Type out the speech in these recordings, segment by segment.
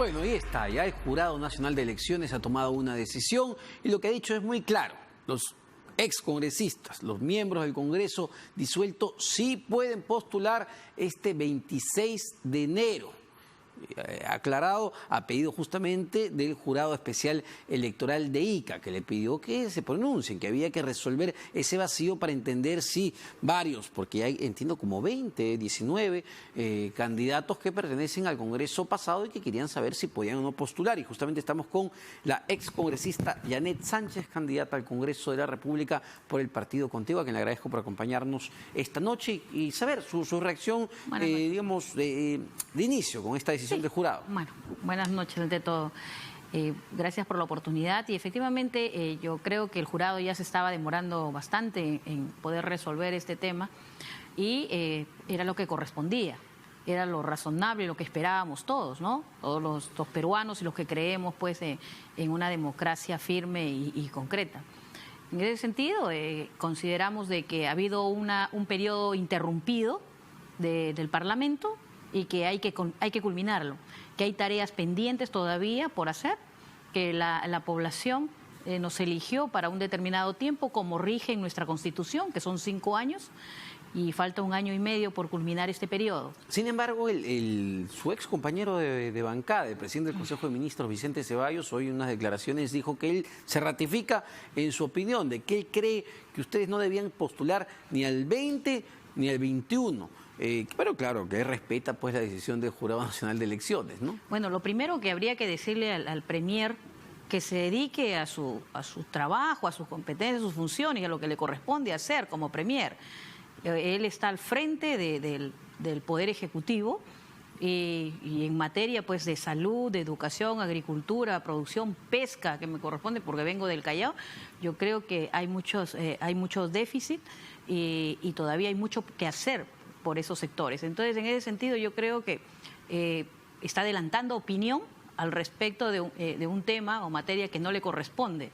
Bueno, ahí está, ya el Jurado Nacional de Elecciones ha tomado una decisión y lo que ha dicho es muy claro. Los excongresistas, los miembros del Congreso disuelto, sí pueden postular este 26 de enero. Aclarado a pedido justamente del Jurado Especial Electoral de Ica, que le pidió que se pronuncien, que había que resolver ese vacío para entender si varios, porque hay, entiendo, como 20, 19 candidatos que pertenecen al Congreso pasado y que querían saber si podían o no postular. Y justamente estamos con la excongresista Yanet Sánchez, candidata al Congreso de la República por el Partido Contigo, a quien le agradezco por acompañarnos esta noche y saber su reacción, digamos, de inicio con esta decisión del jurado. Bueno, buenas noches ante todo. Gracias por la oportunidad y efectivamente yo creo que el jurado ya se estaba demorando bastante en poder resolver este tema y era lo que correspondía, era lo razonable, lo que esperábamos todos, ¿no? Todos los peruanos y los que creemos pues en una democracia firme y concreta. En ese sentido, consideramos de que ha habido un periodo interrumpido del Parlamento y que hay que culminarlo, que hay tareas pendientes todavía por hacer, que la población nos eligió para un determinado tiempo, como rige en nuestra Constitución, que son 5 años, y falta 1 año y medio por culminar este periodo. Sin embargo, su ex compañero de bancada, el presidente del Consejo de Ministros, Vicente Ceballos, hoy en unas declaraciones dijo que él se ratifica en su opinión de que él cree que ustedes no debían postular ni al 20 ni al 21. Pero claro, que él respeta pues la decisión del Jurado Nacional de Elecciones, ¿no? Bueno, lo primero que habría que decirle al premier que se dedique a su trabajo, a sus competencias, a sus funciones, a lo que le corresponde hacer como premier. Él está al frente del Poder Ejecutivo y en materia pues de salud, de educación, agricultura, producción, pesca, que me corresponde porque vengo del Callao, yo creo que hay muchos déficits y todavía hay mucho que hacer por esos sectores. Entonces, en ese sentido, yo creo que está adelantando opinión al respecto de un tema o materia que no le corresponde.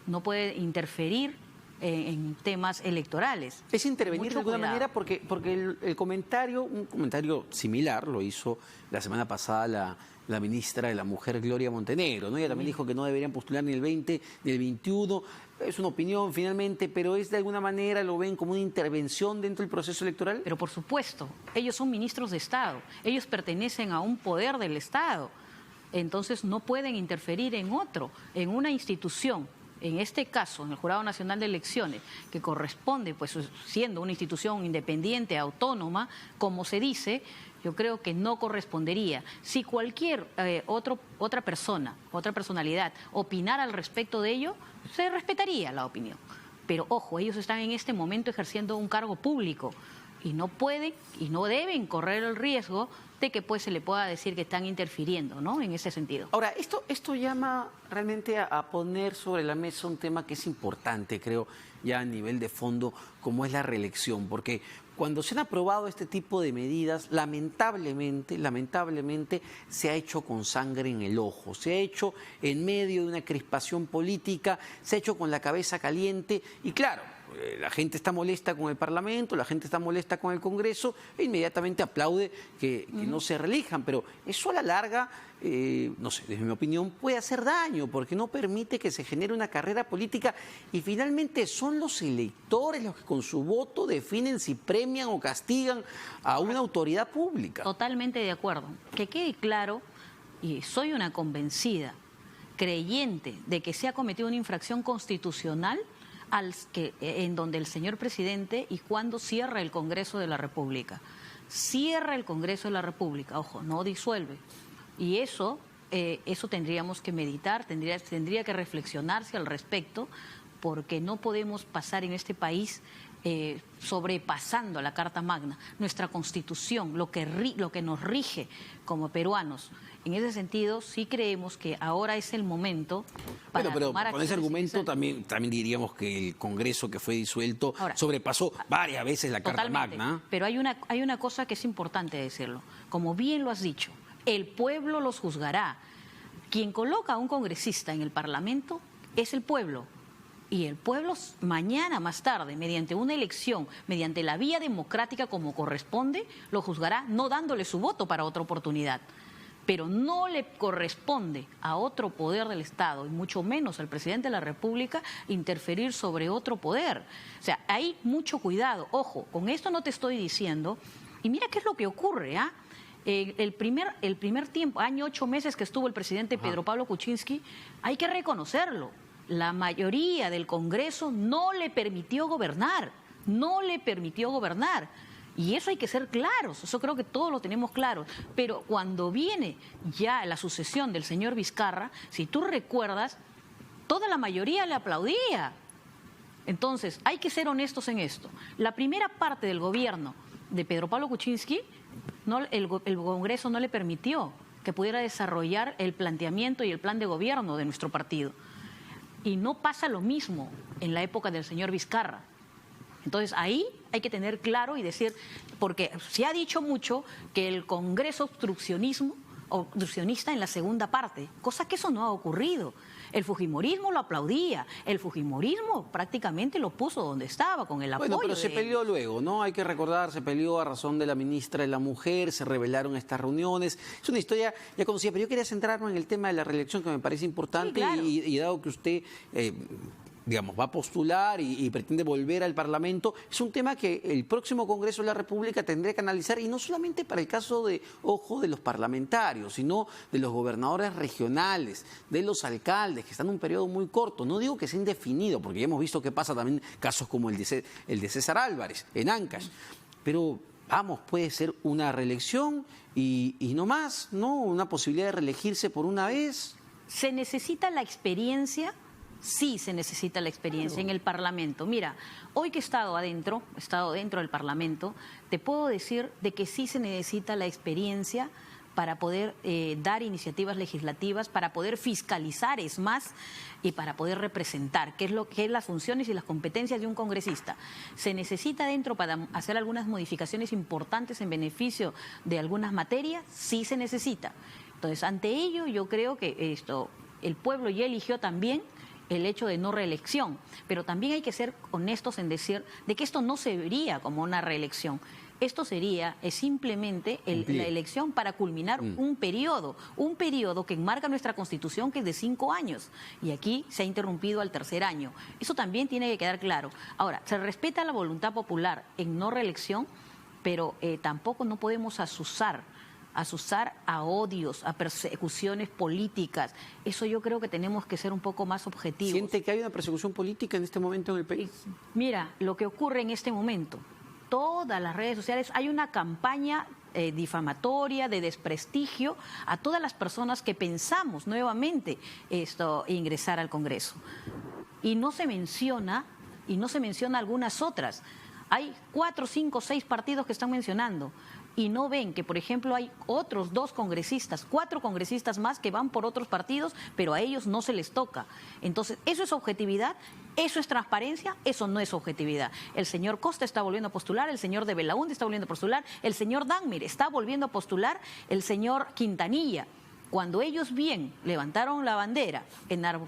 No puede interferir en temas electorales. Es intervenir de alguna manera porque un comentario similar lo hizo la semana pasada la ministra de la Mujer, Gloria Montenegro, ¿no? Ella también dijo que no deberían postular ni el 20 ni el 21. Es una opinión finalmente, pero es de alguna manera, lo ven como una intervención dentro del proceso electoral. Pero por supuesto, ellos son ministros de Estado, ellos pertenecen a un poder del Estado, entonces no pueden interferir en otro, en una institución. En este caso, en el Jurado Nacional de Elecciones, que corresponde, pues siendo una institución independiente, autónoma, como se dice, yo creo que no correspondería. Si cualquier otra personalidad opinara al respecto de ello, se respetaría la opinión. Pero ojo, ellos están en este momento ejerciendo un cargo público y no pueden y no deben correr el riesgo de que pues se le pueda decir que están interfiriendo, ¿no? En ese sentido. Ahora, esto llama realmente a poner sobre la mesa un tema que es importante, creo, ya a nivel de fondo, como es la reelección, porque cuando se han aprobado este tipo de medidas, lamentablemente, se ha hecho con sangre en el ojo, se ha hecho en medio de una crispación política, se ha hecho con la cabeza caliente y claro, la gente está molesta con el Parlamento, la gente está molesta con el Congreso e inmediatamente aplaude que no se reelijan, pero eso a la larga, no sé, desde mi opinión, puede hacer daño porque no permite que se genere una carrera política y finalmente son los electores los que con su voto definen si premian o castigan a una autoridad pública. Totalmente de acuerdo. Que quede claro, y soy una convencida, creyente de que se ha cometido una infracción constitucional en donde el señor presidente y cuando cierra el Congreso de la República. Cierra el Congreso de la República, ojo, no disuelve. Y eso tendríamos que meditar, tendría que reflexionarse al respecto, porque no podemos pasar en este país sobrepasando la Carta Magna, nuestra Constitución, lo que nos rige como peruanos. En ese sentido, sí creemos que ahora es el momento para tomar con ese argumento también diríamos que el Congreso que fue disuelto sobrepasó varias veces la Carta Magna. Pero hay una cosa que es importante decirlo. Como bien lo has dicho, el pueblo los juzgará. Quien coloca a un congresista en el Parlamento es el pueblo. Y el pueblo mañana, más tarde, mediante una elección, mediante la vía democrática como corresponde, lo juzgará no dándole su voto para otra oportunidad. pero no le corresponde a otro poder del Estado, y mucho menos al presidente de la República, interferir sobre otro poder. O sea, hay mucho cuidado. Ojo, con esto no te estoy diciendo, y mira qué es lo que ocurre, ¿ah? El primer tiempo, año 8 meses que estuvo el presidente Pedro Pablo Kuczynski, hay que reconocerlo. La mayoría del Congreso no le permitió gobernar, no le permitió gobernar. Y eso hay que ser claros, eso creo que todos lo tenemos claro. Pero cuando viene ya la sucesión del señor Vizcarra, si tú recuerdas, toda la mayoría le aplaudía. Entonces, hay que ser honestos en esto. La primera parte del gobierno de Pedro Pablo Kuczynski, el Congreso no le permitió que pudiera desarrollar el planteamiento y el plan de gobierno de nuestro partido. Y no pasa lo mismo en la época del señor Vizcarra. Entonces, ahí hay que tener claro y decir, porque se ha dicho mucho que el Congreso obstruccionista en la segunda parte, cosa que eso no ha ocurrido. El fujimorismo lo aplaudía, el fujimorismo prácticamente lo puso donde estaba, con el apoyo. Bueno, pero se peleó luego, ¿no? Hay que recordar, se peleó a razón de la ministra de la Mujer, se revelaron estas reuniones. Es una historia ya conocida, pero yo quería centrarme en el tema de la reelección, que me parece importante, sí, claro. y dado que usted digamos, va a postular y pretende volver al Parlamento, es un tema que el próximo Congreso de la República tendrá que analizar, y no solamente para el caso de, ojo, de los parlamentarios, sino de los gobernadores regionales, de los alcaldes, que están en un periodo muy corto. No digo que sea indefinido, porque ya hemos visto que pasa también casos como el de César Álvarez, en Ancash, pero vamos, puede ser una reelección y no más, ¿no? Una posibilidad de reelegirse por una vez. Se necesita la experiencia. Sí se necesita la experiencia en el Parlamento. Mira, hoy que he estado dentro del Parlamento, te puedo decir de que sí se necesita la experiencia para poder dar iniciativas legislativas, para poder fiscalizar, es más, y para poder representar, que es las funciones y las competencias de un congresista. Se necesita dentro para hacer algunas modificaciones importantes en beneficio de algunas materias, sí se necesita. Entonces, ante ello, yo creo que el pueblo ya eligió también el hecho de no reelección, pero también hay que ser honestos en decir de que esto no se vería como una reelección. Esto sería simplemente la elección para culminar un periodo que enmarca nuestra Constitución, que es de 5 años, y aquí se ha interrumpido al 3er año. Eso también tiene que quedar claro. Ahora, se respeta la voluntad popular en no reelección, pero tampoco no podemos azuzar a odios, a persecuciones políticas. Eso yo creo que tenemos que ser un poco más objetivos. ¿Siente que hay una persecución política en este momento en el país? Mira, lo que ocurre en este momento, todas las redes sociales, hay una campaña difamatoria, de desprestigio a todas las personas que pensamos nuevamente ingresar al Congreso. Y no se menciona algunas otras. Hay 4, 5, 6 partidos que están mencionando. Y no ven que, por ejemplo, hay otros 2 congresistas, 4 congresistas más que van por otros partidos, pero a ellos no se les toca. Entonces, ¿eso es objetividad? ¿Eso es transparencia? Eso no es objetividad. El señor Costa está volviendo a postular, el señor de Belaúnde está volviendo a postular, el señor Danmir está volviendo a postular, el señor Quintanilla. Cuando ellos bien levantaron la bandera,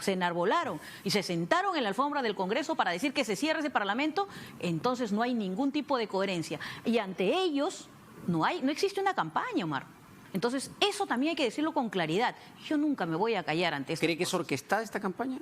se enarbolaron y se sentaron en la alfombra del Congreso para decir que se cierre ese Parlamento, entonces no hay ningún tipo de coherencia. Y ante ellos no existe una campaña, Omar. Entonces, eso también hay que decirlo con claridad. Yo nunca me voy a callar ante esto. ¿Cree que es orquestada esta campaña?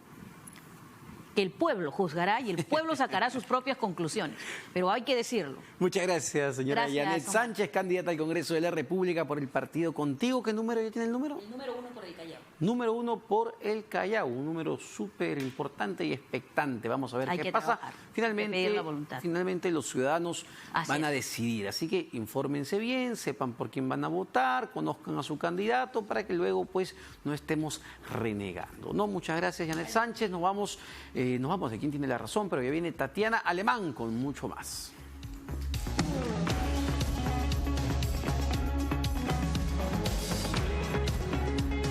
Que el pueblo juzgará y el pueblo sacará sus propias conclusiones. Pero hay que decirlo. Muchas gracias, señora Yanet Sánchez, candidata al Congreso de la República por el partido Contigo. ¿Qué número ya tiene el número? El número 1 por el Callao. Número 1 por el Callao, un número súper importante y expectante. Vamos a ver qué pasa. Finalmente los ciudadanos van a decidir, así que infórmense bien, sepan por quién van a votar, conozcan a su candidato para que luego pues no estemos renegando. No, muchas gracias, Yanet Sánchez. Nos vamos de quién tiene la razón, pero ya viene Tatiana Alemán con mucho más.